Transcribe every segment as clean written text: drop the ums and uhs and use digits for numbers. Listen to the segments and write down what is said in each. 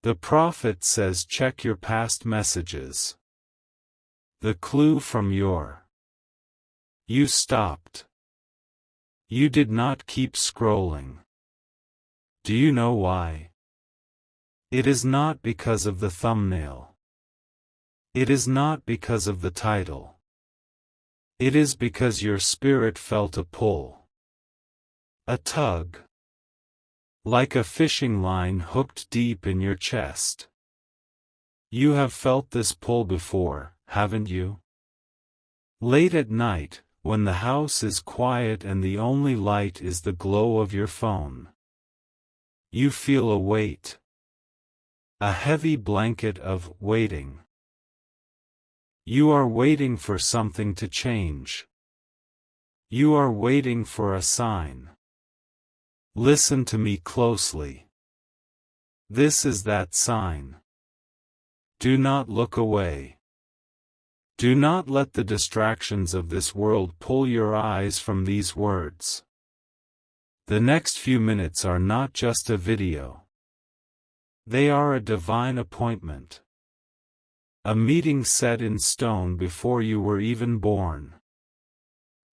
The prophet says check your past messages. The clue from You stopped. You did not keep scrolling. Do you know why? It is not because of the thumbnail. It is not because of the title. It is because your spirit felt a pull. A tug. Like a fishing line hooked deep in your chest. You have felt this pull before, haven't you? Late at night, when the house is quiet and the only light is the glow of your phone. You feel a weight. A heavy blanket of waiting. You are waiting for something to change. You are waiting for a sign. Listen to me closely. This is that sign. Do not look away. Do not let the distractions of this world pull your eyes from these words. The next few minutes are not just a video. They are a divine appointment. A meeting set in stone before you were even born.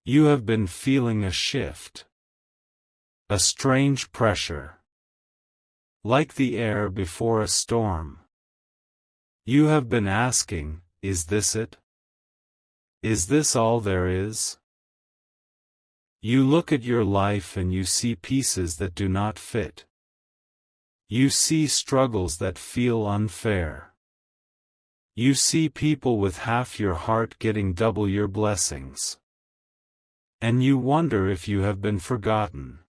You have been feeling a shift. A strange pressure. Like the air before a storm. You have been asking, is this it? Is this all there is? You look at your life and you see pieces that do not fit. You see struggles that feel unfair. You see people with half your heart getting double your blessings. And you wonder if you have been forgotten.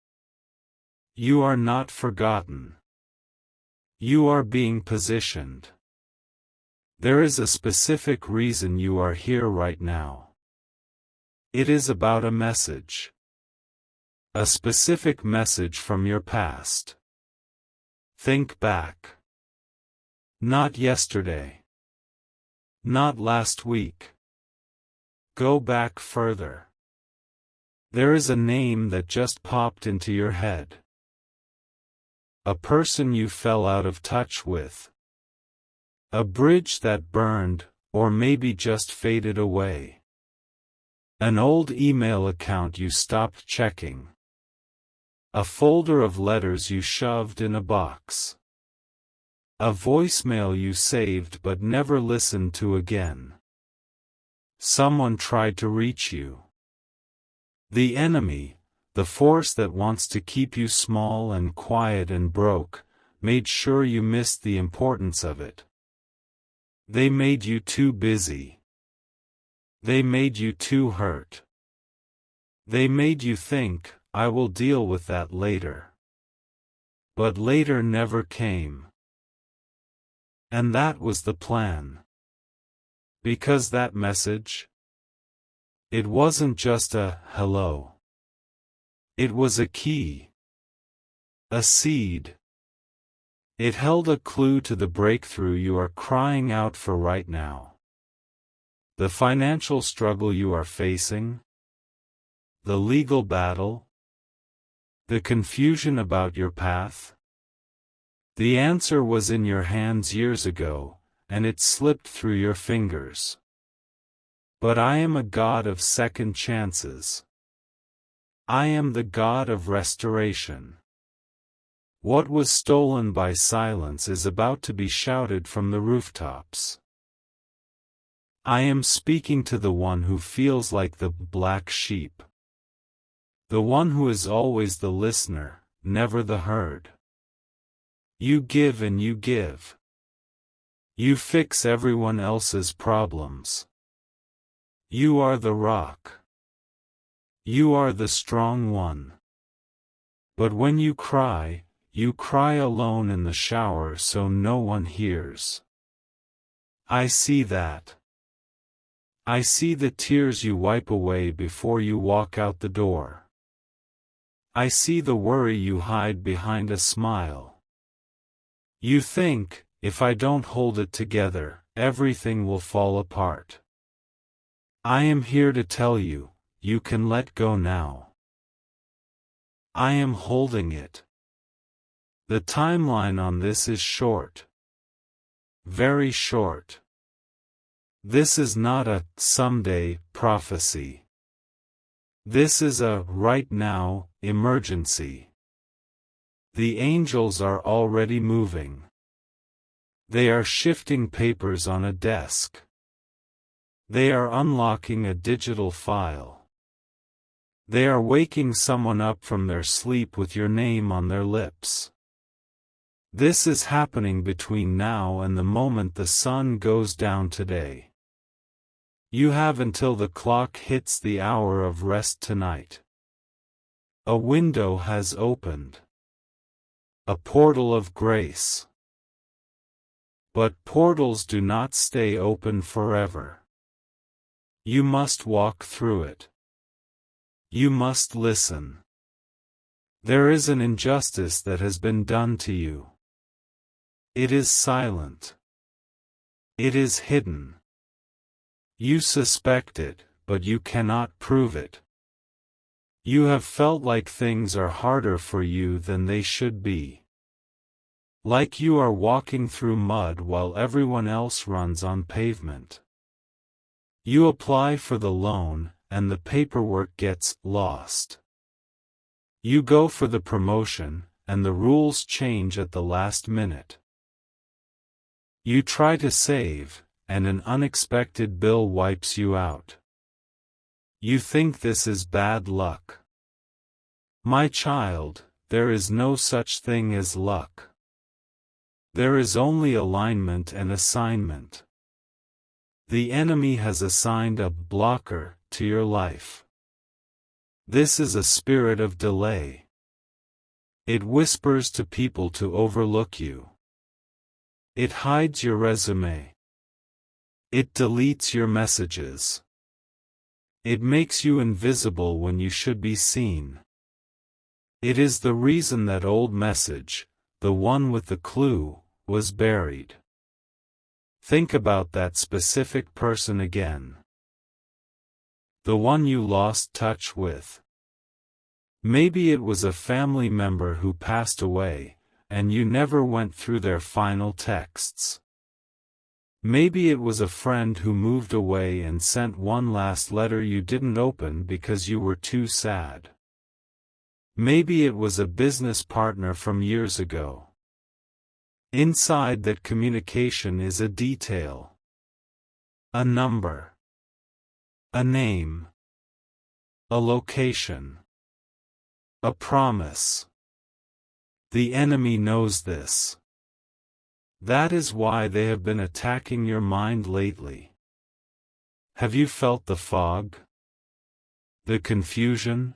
You are not forgotten. You are being positioned. There is a specific reason you are here right now. It is about a message. A specific message from your past. Think back. Not yesterday. Not last week. Go back further. There is a name that just popped into your head. A person you fell out of touch with. A bridge that burned, or maybe just faded away. An old email account you stopped checking. A folder of letters you shoved in a box. A voicemail you saved but never listened to again. Someone tried to reach you. The enemy, the force that wants to keep you small and quiet and broke, made sure you missed the importance of it. They made you too busy. They made you too hurt. They made you think, I will deal with that later. But later never came. And that was the plan. Because that message? It wasn't just a hello. It was a key. A seed. It held a clue to the breakthrough you are crying out for right now. The financial struggle you are facing? The legal battle? The confusion about your path? The answer was in your hands years ago, and it slipped through your fingers. But I am a God of second chances. I am the God of restoration. What was stolen by silence is about to be shouted from the rooftops. I am speaking to the one who feels like the black sheep. The one who is always the listener, never the herd. You give and you give. You fix everyone else's problems. You are the rock. You are the strong one. But when you cry alone in the shower so no one hears. I see that. I see the tears you wipe away before you walk out the door. I see the worry you hide behind a smile. You think, if I don't hold it together, everything will fall apart. I am here to tell you, you can let go now. I am holding it. The timeline on this is short. very short. This is not a someday prophecy. This is a right now emergency. The angels are already moving. They are shifting papers on a desk. They are unlocking a digital file. They are waking someone up from their sleep with your name on their lips. This is happening between now and the moment the sun goes down today. You have until the clock hits the hour of rest tonight. A window has opened. A portal of grace. But portals do not stay open forever. You must walk through it. You must listen. There is an injustice that has been done to you. It is silent. It is hidden. You suspect it, but you cannot prove it. You have felt like things are harder for you than they should be. Like you are walking through mud while everyone else runs on pavement. You apply for the loan, and the paperwork gets lost. You go for the promotion, and the rules change at the last minute. You try to save, and an unexpected bill wipes you out. You think this is bad luck. My child, there is no such thing as luck. There is only alignment and assignment. The enemy has assigned a blocker to your life. This is a spirit of delay. It whispers to people to overlook you. It hides your resume. It deletes your messages. It makes you invisible when you should be seen. It is the reason that old message, the one with the clue, was buried. Think about that specific person again. The one you lost touch with. Maybe it was a family member who passed away, and you never went through their final texts. Maybe it was a friend who moved away and sent one last letter you didn't open because you were too sad. Maybe it was a business partner from years ago. Inside that communication is a detail. A number. A name. A location. A promise. The enemy knows this. That is why they have been attacking your mind lately. Have you felt the fog? The confusion?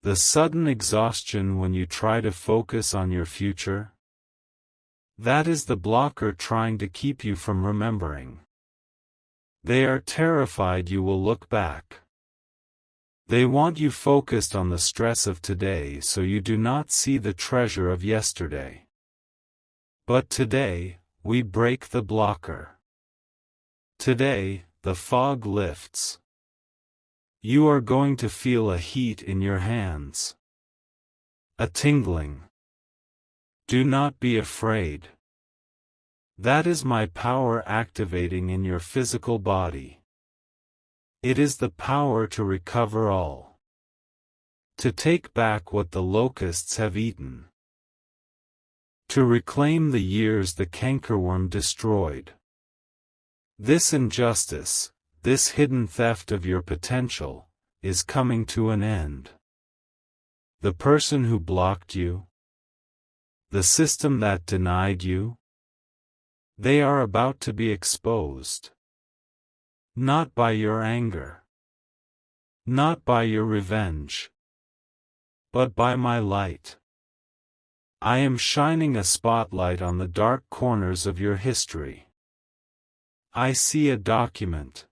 The sudden exhaustion when you try to focus on your future? That is the blocker trying to keep you from remembering. They are terrified you will look back. They want you focused on the stress of today so you do not see the treasure of yesterday. But today, we break the blocker. Today, the fog lifts. You are going to feel a heat in your hands. A tingling. Do not be afraid. That is my power activating in your physical body. It is the power to recover all. To take back what the locusts have eaten. To reclaim the years the cankerworm destroyed. This injustice, this hidden theft of your potential, is coming to an end. The person who blocked you, the system that denied you, they are about to be exposed. Not by your anger. Not by your revenge. But by my light. I am shining a spotlight on the dark corners of your history. I see a document.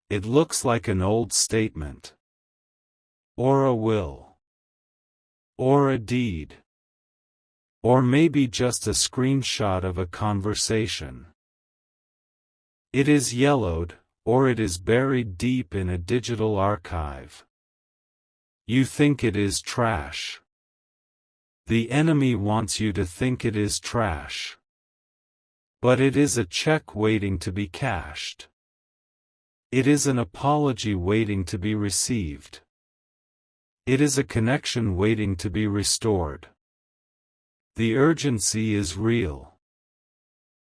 It looks like an old statement. Or a will. Or a deed. Or maybe just a screenshot of a conversation. It is yellowed, or it is buried deep in a digital archive. You think it is trash. The enemy wants you to think it is trash. But it is a check waiting to be cashed. It is an apology waiting to be received. It is a connection waiting to be restored. The urgency is real.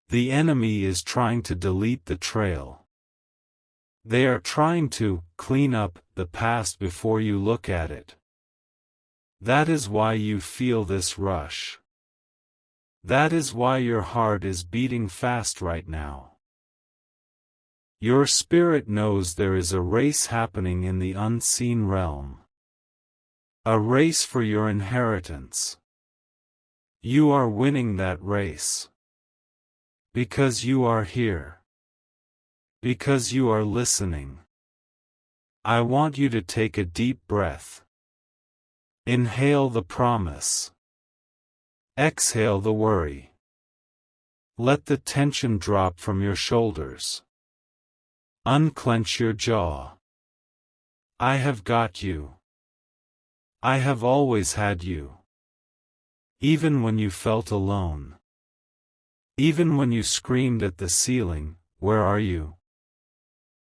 The enemy is trying to delete the trail. They are trying to clean up the past before you look at it. That is why you feel this rush. That is why your heart is beating fast right now. Your spirit knows there is a race happening in the unseen realm. A race for your inheritance. You are winning that race. Because you are here. Because you are listening. I want you to take a deep breath. Inhale the promise. Exhale the worry. Let the tension drop from your shoulders. Unclench your jaw. I have got you. I have always had you. Even when you felt alone. Even when you screamed at the ceiling, "Where are you?"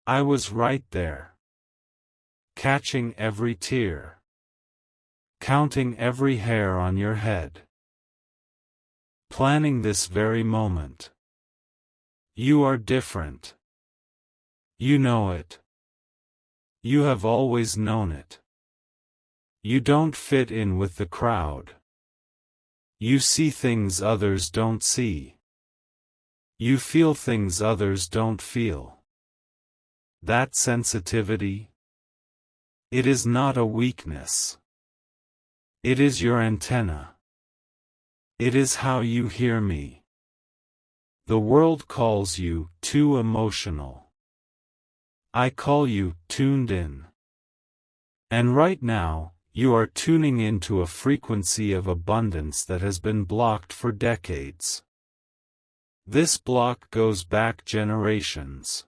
I was right there. Catching every tear. Counting every hair on your head. Planning this very moment. You are different. You know it. You have always known it. You don't fit in with the crowd. You see things others don't see. You feel things others don't feel. That sensitivity? It is not a weakness. It is your antenna. It is how you hear me. The world calls you too emotional. I call you tuned in. And right now, you are tuning into a frequency of abundance that has been blocked for decades. This block goes back generations.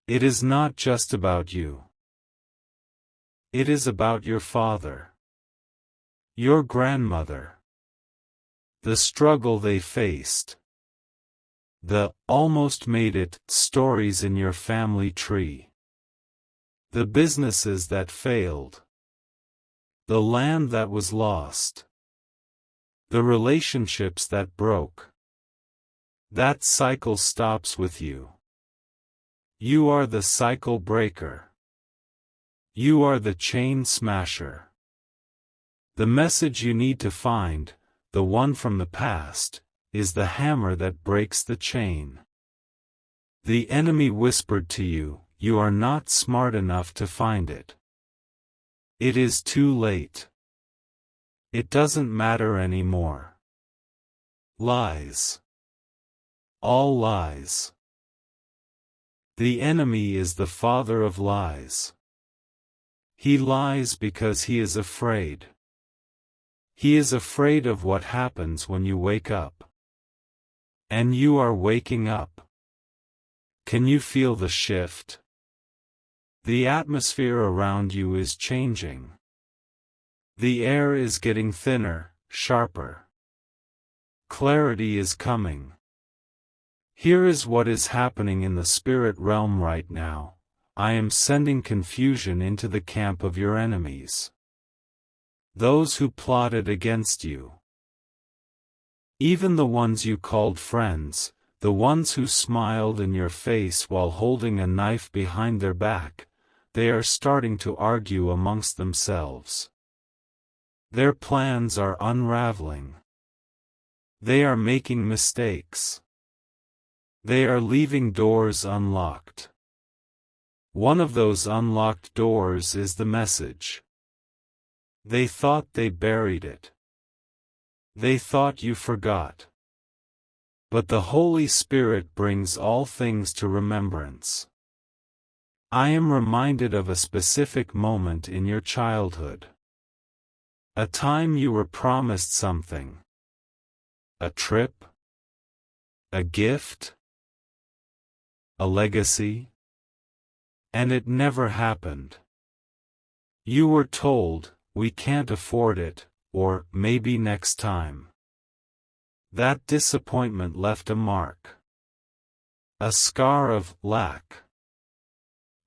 It is not just about you. It is about your father. Your grandmother. The struggle they faced. The almost made it stories in your family tree. The businesses that failed. The land that was lost. The relationships that broke. That cycle stops with you. You are the cycle breaker. You are the chain smasher. The message you need to find, the one from the past, is the hammer that breaks the chain. The enemy whispered to you, "You are not smart enough to find it. It is too late. It doesn't matter anymore." Lies. All lies. The enemy is the father of lies. He lies because he is afraid. He is afraid of what happens when you wake up. And you are waking up. Can you feel the shift? The atmosphere around you is changing. The air is getting thinner, sharper. Clarity is coming. Here is what is happening in the spirit realm right now. I am sending confusion into the camp of your enemies. Those who plotted against you. Even the ones you called friends, the ones who smiled in your face while holding a knife behind their back, they are starting to argue amongst themselves. Their plans are unraveling. They are making mistakes. They are leaving doors unlocked. One of those unlocked doors is the message. They thought they buried it. They thought you forgot. But the Holy Spirit brings all things to remembrance. I am reminded of a specific moment in your childhood. A time you were promised something. A trip? A gift? A legacy? And it never happened. You were told, "We can't afford it," or "maybe next time." That disappointment left a mark. A scar of lack.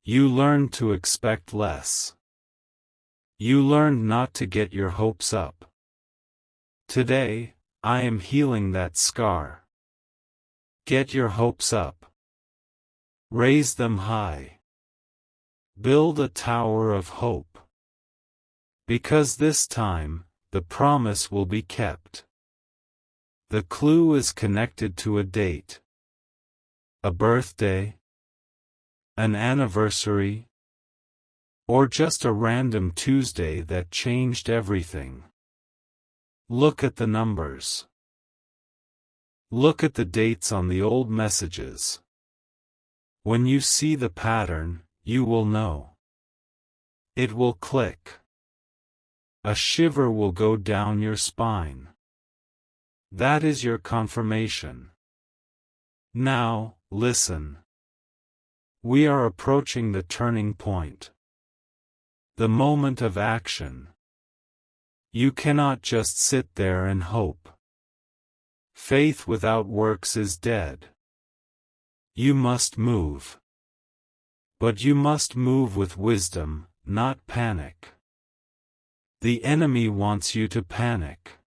You learned to expect less. You learned not to get your hopes up. Today, I am healing that scar. Get your hopes up. Raise them high. Build a tower of hope. Because this time, the promise will be kept. The clue is connected to a date. A birthday? An anniversary? Or just a random Tuesday that changed everything. Look at the numbers. Look at the dates on the old messages. When you see the pattern, you will know. It will click. A shiver will go down your spine. That is your confirmation. Now, listen. We are approaching the turning point. The moment of action. You cannot just sit there and hope. Faith without works is dead. You must move. But you must move with wisdom, not panic. The enemy wants you to panic.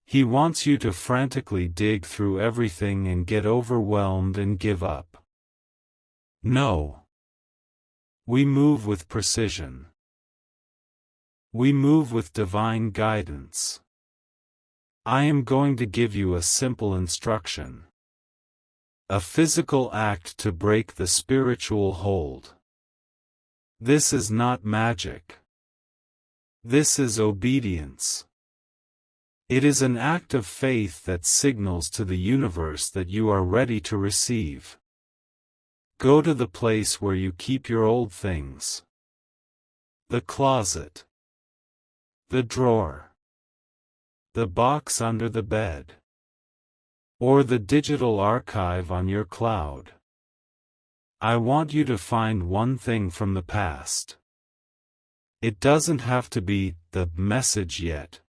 He wants you to frantically dig through everything and get overwhelmed and give up. No. We move with precision. We move with divine guidance. I am going to give you a simple instruction. A physical act to break the spiritual hold. This is not magic. This is obedience. It is an act of faith that signals to the universe that you are ready to receive. Go to the place where you keep your old things. The closet. The drawer. The box under the bed. Or the digital archive on your cloud. I want you to find one thing from the past. It doesn't have to be the message yet.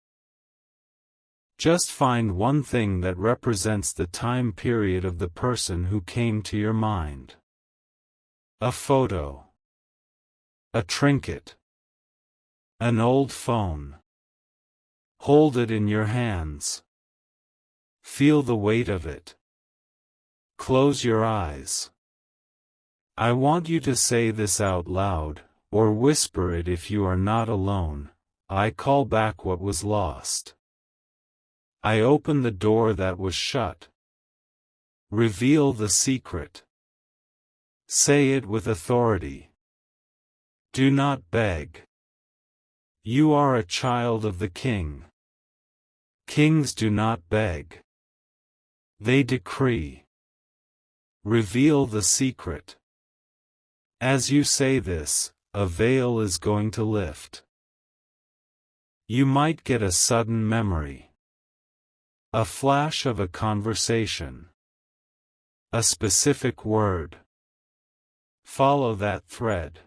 Just find one thing that represents the time period of the person who came to your mind. A photo. A trinket. An old phone. Hold it in your hands. Feel the weight of it. Close your eyes. I want you to say this out loud, or whisper it if you are not alone. I call back what was lost. I open the door that was shut. Reveal the secret. Say it with authority. Do not beg. You are a child of the King. Kings do not beg. They decree. Reveal the secret. As you say this, a veil is going to lift. You might get a sudden memory. A flash of a conversation. A specific word. Follow that thread.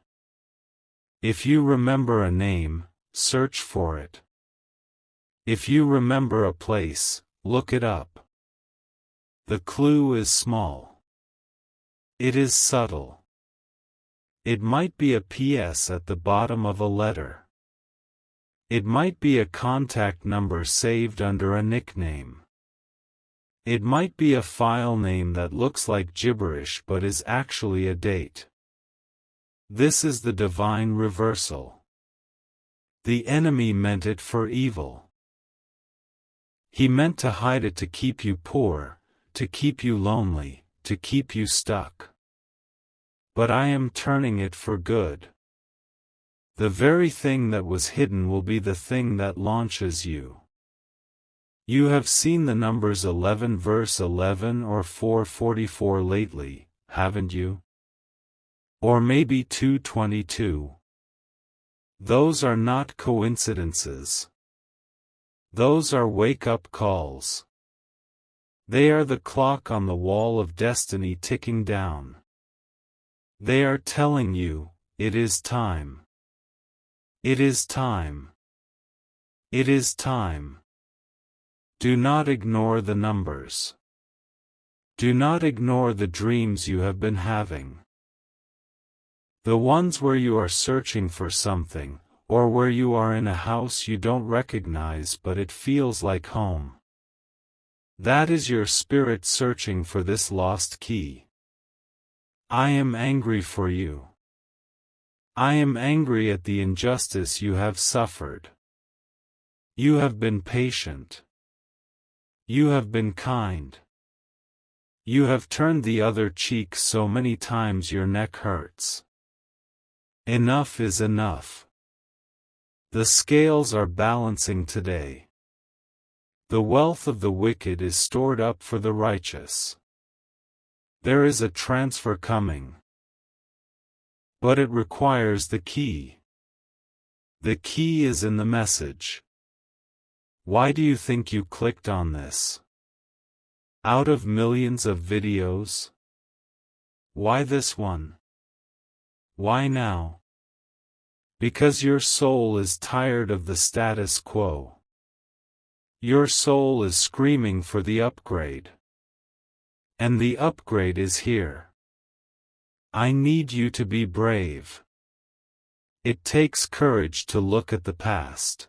If you remember a name, search for it. If you remember a place, look it up. The clue is small. It is subtle. It might be a PS at the bottom of a letter. It might be a contact number saved under a nickname. It might be a file name that looks like gibberish but is actually a date. This is the divine reversal. The enemy meant it for evil. He meant to hide it to keep you poor, to keep you lonely, to keep you stuck. But I am turning it for good. The very thing that was hidden will be the thing that launches you. You have seen the numbers 11 verse 11 or 444 lately, haven't you? Or maybe 222. Those are not coincidences. Those are wake-up calls. They are the clock on the wall of destiny ticking down. They are telling you, it is time. It is time. It is time. Do not ignore the numbers. Do not ignore the dreams you have been having. The ones where you are searching for something, or where you are in a house you don't recognize but it feels like home. That is your spirit searching for this lost key. I am angry for you. I am angry at the injustice you have suffered. You have been patient. You have been kind. You have turned the other cheek so many times your neck hurts. Enough is enough. The scales are balancing today. The wealth of the wicked is stored up for the righteous. There is a transfer coming. But it requires the key. The key is in the message. Why do you think you clicked on this? Out of millions of videos? Why this one? Why now? Because your soul is tired of the status quo. Your soul is screaming for the upgrade. And the upgrade is here. I need you to be brave. It takes courage to look at the past.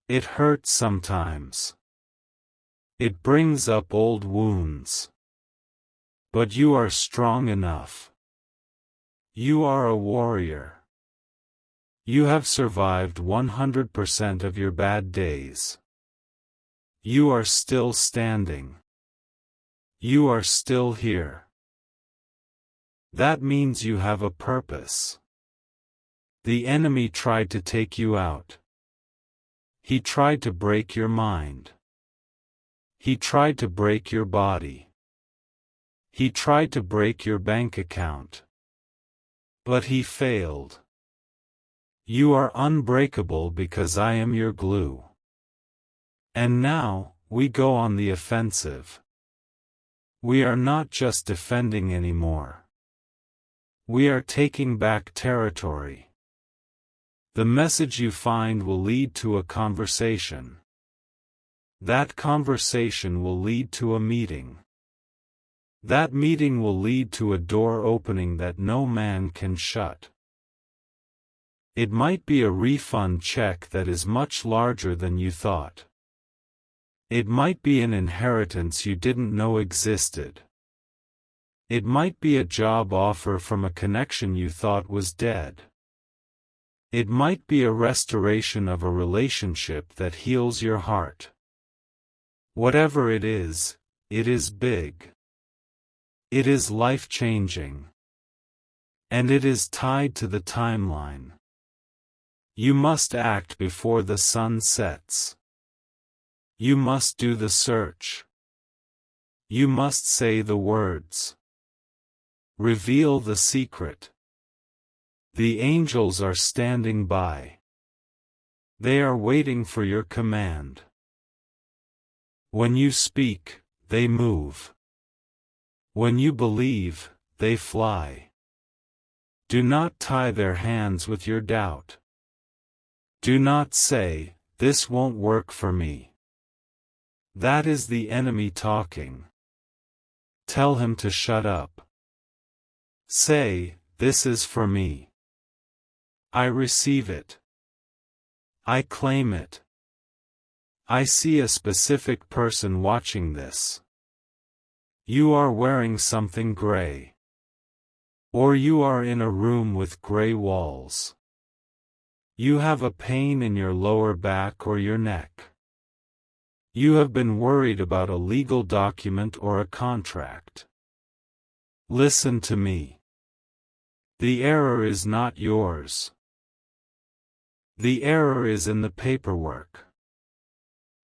It hurts sometimes. It brings up old wounds. But you are strong enough. You are a warrior. You have survived 100% of your bad days. You are still standing. You are still here. That means you have a purpose. The enemy tried to take you out. He tried to break your mind. He tried to break your body. He tried to break your bank account. But he failed. You are unbreakable because I am your glue. And now, we go on the offensive. We are not just defending anymore. We are taking back territory. The message you find will lead to a conversation. That conversation will lead to a meeting. That meeting will lead to a door opening that no man can shut. It might be a refund check that is much larger than you thought. It might be an inheritance you didn't know existed. It might be a job offer from a connection you thought was dead. It might be a restoration of a relationship that heals your heart. Whatever it is big. It is life-changing. And it is tied to the timeline. You must act before the sun sets. You must do the search. You must say the words. Reveal the secret. The angels are standing by. They are waiting for your command. When you speak, they move. When you believe, they fly. Do not tie their hands with your doubt. Do not say, "This won't work for me." That is the enemy talking. Tell him to shut up. Say, "This is for me. I receive it. I claim it. I see a specific person watching this. You are wearing something gray. Or you are in a room with gray walls. You have a pain in your lower back or your neck. You have been worried about a legal document or a contract. Listen to me. The error is not yours. The error is in the paperwork.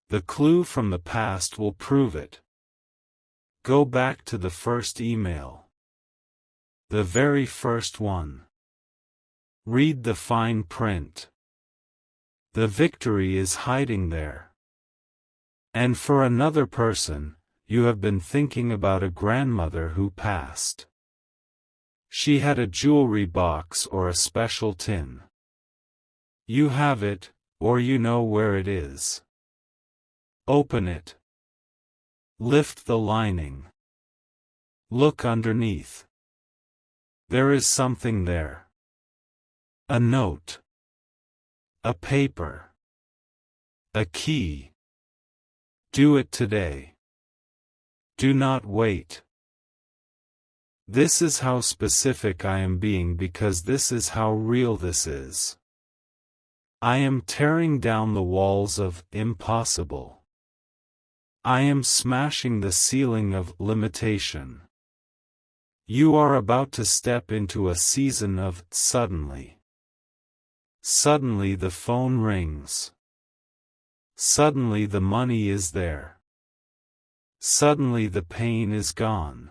The clue from the past will prove it. Go back to the first email. The very first one. Read the fine print. The victory is hiding there. And for another person, you have been thinking about a grandmother who passed. She had a jewelry box or a special tin. You have it, or you know where it is. Open it. Lift the lining. Look underneath. There is something there. A note. A paper. A key. Do it today. Do not wait. This is how specific I am being because this is how real this is. I am tearing down the walls of impossible. I am smashing the ceiling of limitation. You are about to step into a season of suddenly. Suddenly the phone rings. Suddenly the money is there. Suddenly the pain is gone.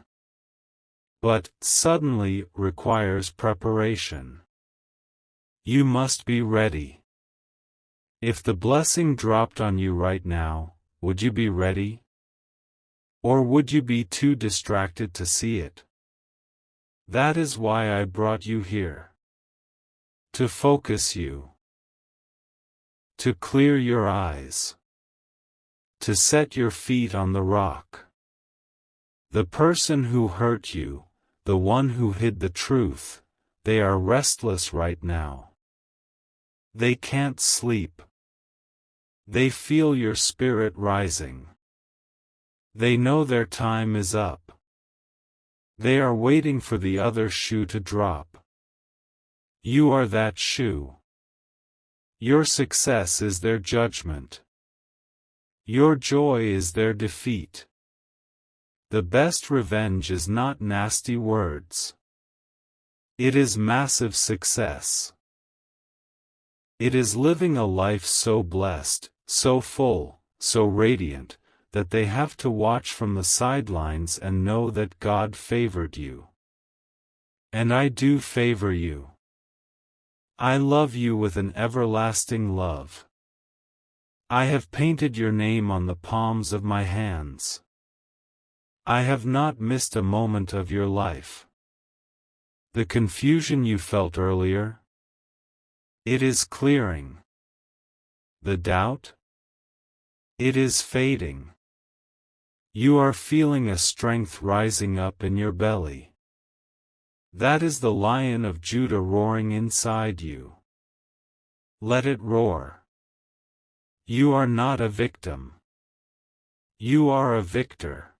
But suddenly requires preparation. You must be ready. If the blessing dropped on you right now, would you be ready? Or would you be too distracted to see it? That is why I brought you here. To focus you. To clear your eyes. To set your feet on the rock. The person who hurt you, the one who hid the truth, they are restless right now. They can't sleep. They feel your spirit rising. They know their time is up. They are waiting for the other shoe to drop. You are that shoe. Your success is their judgment. Your joy is their defeat. The best revenge is not nasty words. It is massive success. It is living a life so blessed, so full, so radiant, that they have to watch from the sidelines and know that God favored you. And I do favor you. I love you with an everlasting love. I have painted your name on the palms of my hands. I have not missed a moment of your life. The confusion you felt earlier? It is clearing. The doubt? It is fading. You are feeling a strength rising up in your belly. That is the Lion of Judah roaring inside you. Let it roar. You are not a victim. You are a victor.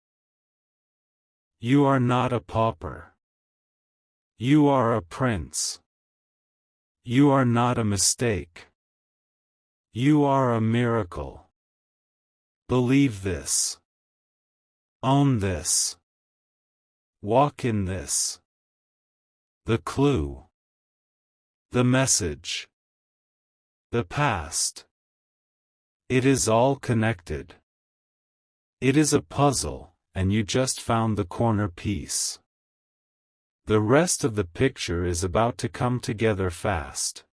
You are not a pauper. You are a prince. You are not a mistake. You are a miracle. Believe this. Own this. Walk in this. The clue. The message. The past. It is all connected. It is a puzzle, and you just found the corner piece. The rest of the picture is about to come together fast.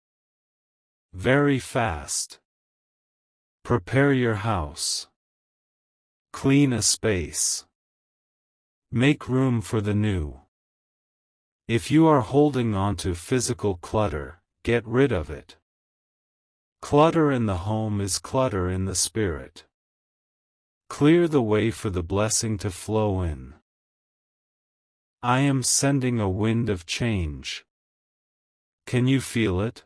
Very fast. Prepare your house. Clean a space. Make room for the new. If you are holding on to physical clutter, get rid of it. Clutter in the home is clutter in the spirit. Clear the way for the blessing to flow in. I am sending a wind of change. Can you feel it?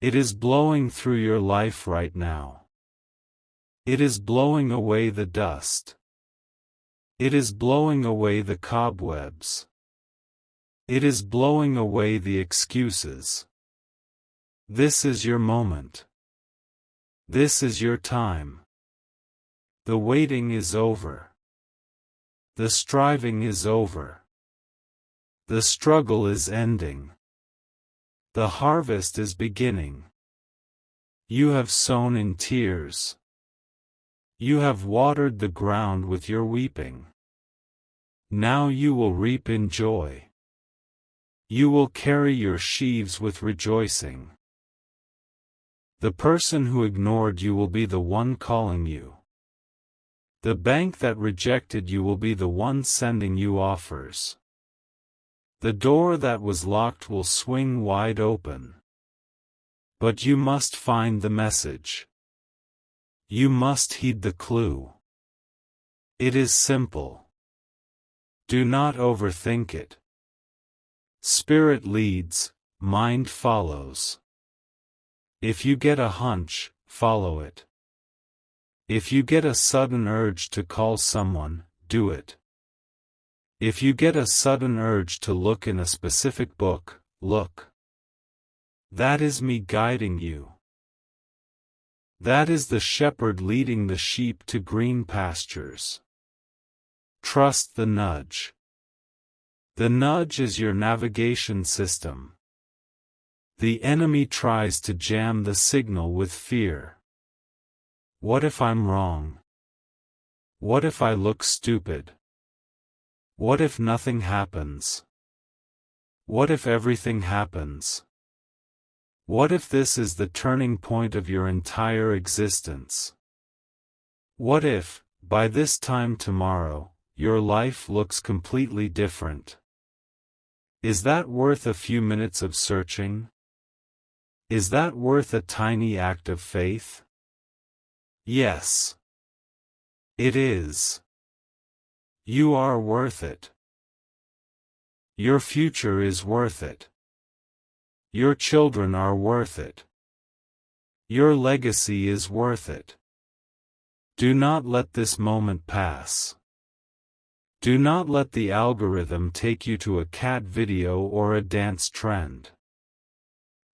It is blowing through your life right now. It is blowing away the dust. It is blowing away the cobwebs. It is blowing away the excuses. This is your moment. This is your time. The waiting is over. The striving is over. The struggle is ending. The harvest is beginning. You have sown in tears. You have watered the ground with your weeping. Now you will reap in joy. You will carry your sheaves with rejoicing. The person who ignored you will be the one calling you. The bank that rejected you will be the one sending you offers. The door that was locked will swing wide open. But you must find the message. You must heed the clue. It is simple. Do not overthink it. Spirit leads, mind follows. If you get a hunch, follow it. If you get a sudden urge to call someone, do it. If you get a sudden urge to look in a specific book, look. That is me guiding you. That is the shepherd leading the sheep to green pastures. Trust the nudge. The nudge is your navigation system. The enemy tries to jam the signal with fear. What if I'm wrong? What if I look stupid? What if nothing happens? What if everything happens? What if this is the turning point of your entire existence? What if, by this time tomorrow, your life looks completely different? Is that worth a few minutes of searching? Is that worth a tiny act of faith? Yes. It is. You are worth it. Your future is worth it. Your children are worth it. Your legacy is worth it. Do not let this moment pass. Do not let the algorithm take you to a cat video or a dance trend.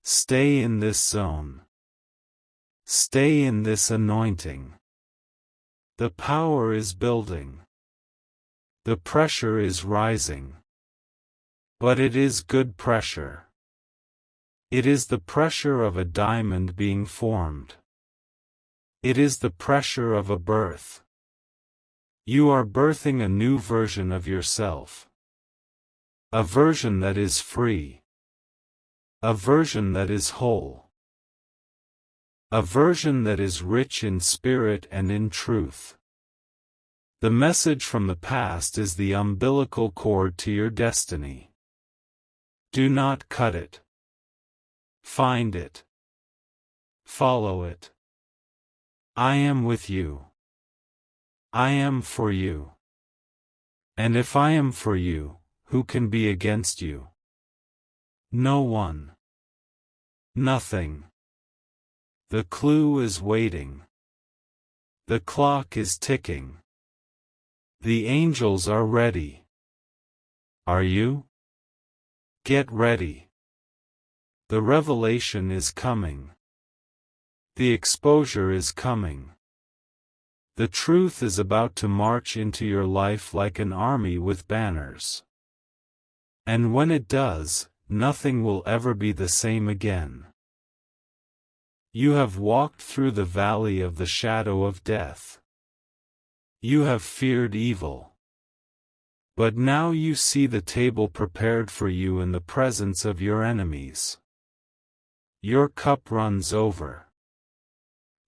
Stay in this zone. Stay in this anointing. The power is building. The pressure is rising. But it is good pressure. It is the pressure of a diamond being formed. It is the pressure of a birth. You are birthing a new version of yourself. A version that is free. A version that is whole. A version that is rich in spirit and in truth. The message from the past is the umbilical cord to your destiny. Do not cut it. Find it. Follow it. I am with you. I am for you. And if I am for you, who can be against you? No one. Nothing. The clue is waiting. The clock is ticking. The angels are ready. Are you? Get ready. The revelation is coming. The exposure is coming. The truth is about to march into your life like an army with banners. And when it does, nothing will ever be the same again. You have walked through the valley of the shadow of death. You have feared evil. But now you see the table prepared for you in the presence of your enemies. Your cup runs over.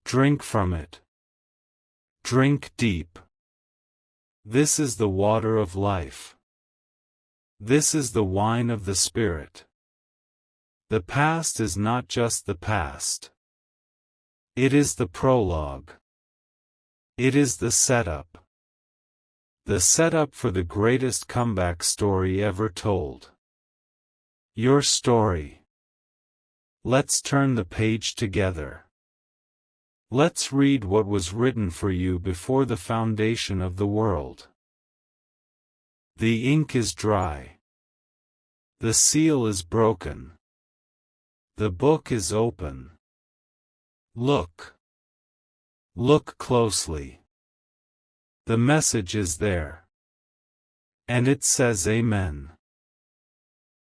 Drink from it. Drink deep. This is the water of life. This is the wine of the Spirit. The past is not just the past. It is the prologue. It is the setup. The setup for the greatest comeback story ever told. Your story. Let's turn the page together. Let's read what was written for you before the foundation of the world. The ink is dry. The seal is broken. The book is open. Look. Look closely. The message is there. And it says Amen.